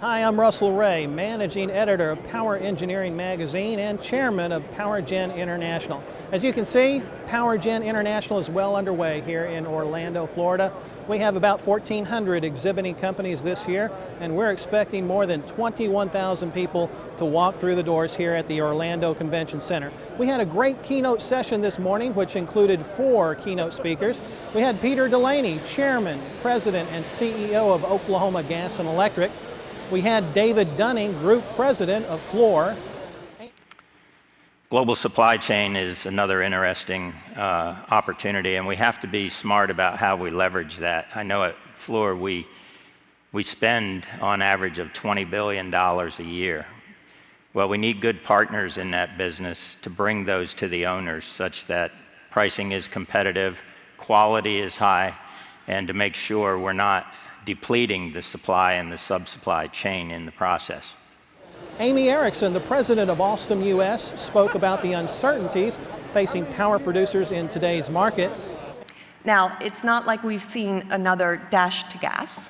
Hi, I'm Russell Ray, Managing Editor of Power Engineering Magazine and Chairman of PowerGen International. As you can see, PowerGen International is well underway here in Orlando, Florida. We have about 1,400 exhibiting companies this year, and we're expecting more than 21,000 people to walk through the doors here at the Orlando Convention Center. We had a great keynote session this morning, which included 4 keynote speakers. We had Peter Delaney, Chairman, President, and CEO of Oklahoma Gas and Electric. We had David Dunning, Group President of Fluor. Global supply chain is another interesting opportunity, and we have to be smart about how we leverage that. I know at Fluor we spend on average of $20 billion a year. Well, we need good partners in that business to bring those to the owners such that pricing is competitive, quality is high, and to make sure we're not depleting the supply and the sub-supply chain in the process. Amy Erickson, the president of Alstom US, spoke about the uncertainties facing power producers in today's market. Now, it's not like we've seen another dash to gas,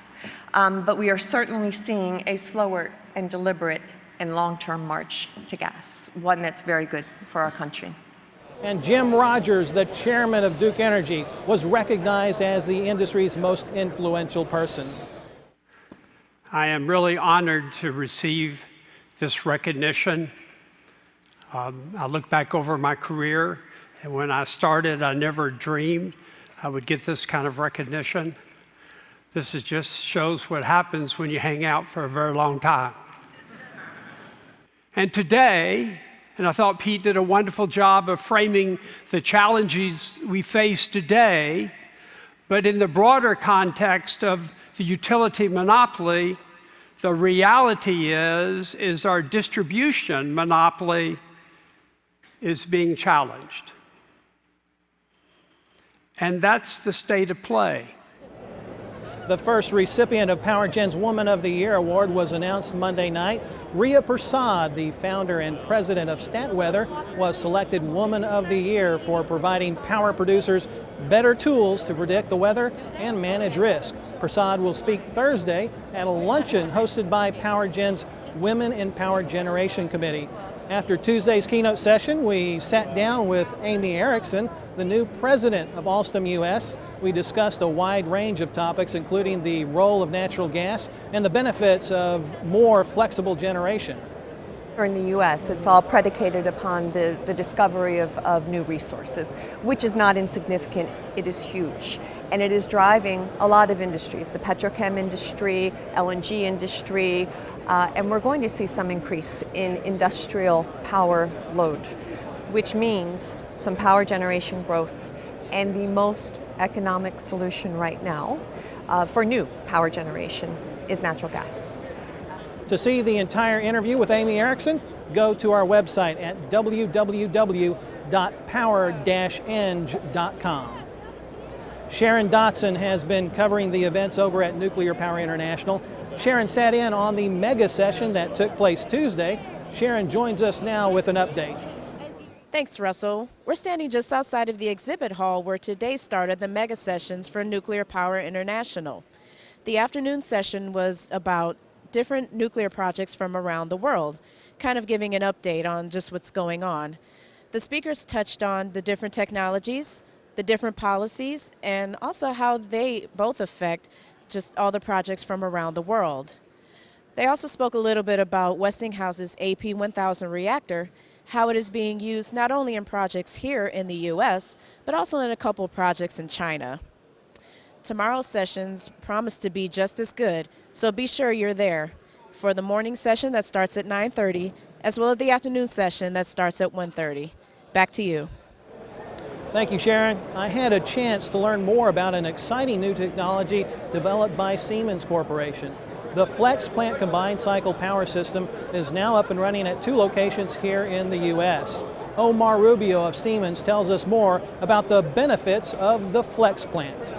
but we are certainly seeing a slower and deliberate and long-term march to gas, one that's very good for our country. And Jim Rogers, the chairman of Duke Energy, was recognized as the industry's most influential person. I am really honored to receive this recognition. I look back over my career, and when I started, I never dreamed I would get this kind of recognition. This just shows what happens when you hang out for a very long time. And today, and I thought Pete did a wonderful job of framing the challenges we face today, but in the broader context of the utility monopoly, the reality is our distribution monopoly is being challenged. And that's the state of play. The first recipient of PowerGen's Woman of the Year award was announced Monday night. Rhea Prasad, the founder and president of StatWeather, was selected Woman of the Year for providing power producers better tools to predict the weather and manage risk. Prasad will speak Thursday at a luncheon hosted by PowerGen's Women in Power Generation Committee. After Tuesday's keynote session, we sat down with Amy Erickson, the new president of Alstom US. We discussed a wide range of topics, including the role of natural gas and the benefits of more flexible generation. In the U.S., it's all predicated upon the discovery of new resources, which is not insignificant. It is huge. And it is driving a lot of industries, the petrochem industry, LNG industry, and we're going to see some increase in industrial power load, which means some power generation growth. And the most economic solution right now for new power generation is natural gas. To see the entire interview with Amy Erickson, go to our website at www.power-eng.com. Sharon Dotson has been covering the events over at Nuclear Power International. Sharon sat in on the mega session that took place Tuesday. Sharon joins us now with an update. Thanks, Russell. We're standing just outside of the exhibit hall where today started the mega sessions for Nuclear Power International. The afternoon session was about different nuclear projects from around the world, kind of giving an update on just what's going on. The speakers touched on the different technologies, the different policies, and also how they both affect just all the projects from around the world. They also spoke a little bit about Westinghouse's AP1000 reactor, how it is being used not only in projects here in the U.S., but also in a couple projects in China. Tomorrow's sessions promise to be just as good, so be sure you're there for the morning session that starts at 9:30, as well as the afternoon session that starts at 1:30. Back to you. Thank you, Sharon. I had a chance to learn more about an exciting new technology developed by Siemens Corporation. The Flex Plant Combined Cycle Power System is now up and running at 2 locations here in the U.S. Omar Rubio of Siemens tells us more about the benefits of the Flex Plant.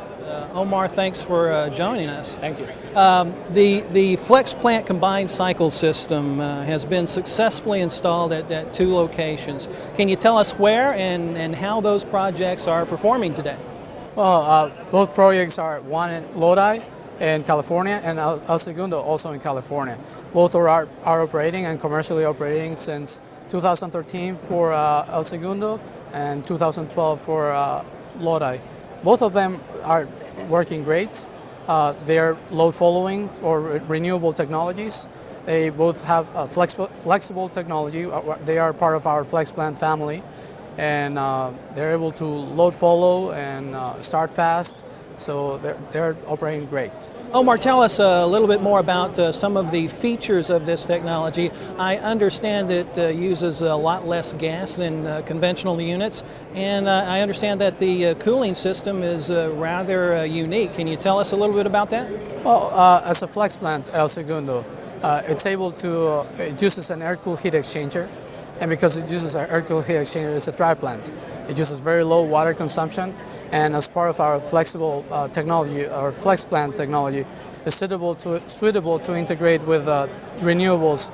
Omar, thanks for joining us. Thank you. The Flex Plant combined cycle system has been successfully installed at 2 locations. Can you tell us where and how those projects are performing today? Well, both projects are, one in Lodi in California and El Segundo also in California. Both are operating and commercially operating since 2013 for El Segundo and 2012 for Lodi. Both of them are working great. They're load following for renewable technologies. They both have flexible technology. They are part of our Flex Plant family, and they're able to load follow and start fast. So they're operating great. Omar, tell us a little bit more about some of the features of this technology. I understand it uses a lot less gas than conventional units, and I understand that the cooling system is rather unique. Can you tell us a little bit about that? Well, as a Flex Plant El Segundo, it uses an air-cooled heat exchanger. And because it uses an air-cooled heat exchanger, it's a dry plant. It uses very low water consumption, and as part of our flexible technology, our Flex Plant technology, is suitable to integrate with renewables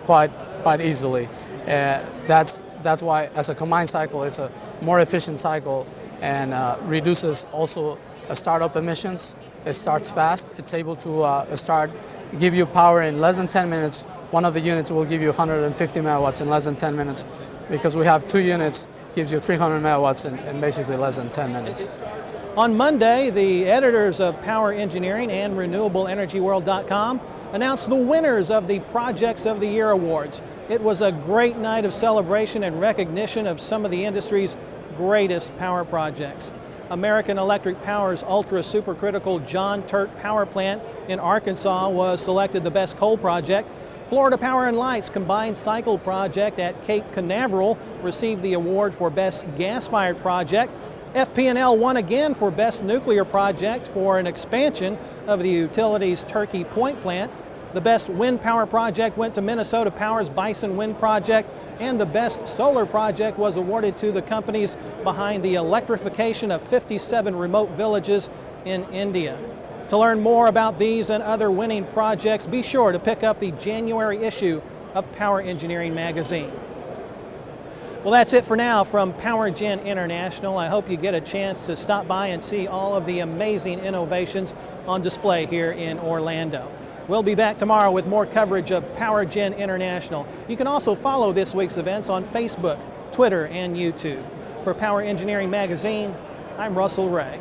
quite easily. That's why, as a combined cycle, it's a more efficient cycle and reduces also startup emissions. It starts fast. It's able to give you power in less than 10 minutes. One of the units will give you 150 megawatts in less than 10 minutes. Because we have 2 units, gives you 300 megawatts in basically less than 10 minutes. On Monday, the editors of Power Engineering and RenewableEnergyWorld.com announced the winners of the Projects of the Year awards. It was a great night of celebration and recognition of some of the industry's greatest power projects. American Electric Power's ultra supercritical John Turt Power Plant in Arkansas was selected the best coal project. Florida Power and Light's combined cycle project at Cape Canaveral received the award for best gas-fired project. FP&L won again for best nuclear project for an expansion of the utility's Turkey Point plant. The best wind power project went to Minnesota Power's Bison Wind Project, and the best solar project was awarded to the companies behind the electrification of 57 remote villages in India. To learn more about these and other winning projects, be sure to pick up the January issue of Power Engineering magazine. Well, that's it for now from PowerGen International. I hope you get a chance to stop by and see all of the amazing innovations on display here in Orlando. We'll be back tomorrow with more coverage of PowerGen International. You can also follow this week's events on Facebook, Twitter, and YouTube. For Power Engineering Magazine, I'm Russell Ray.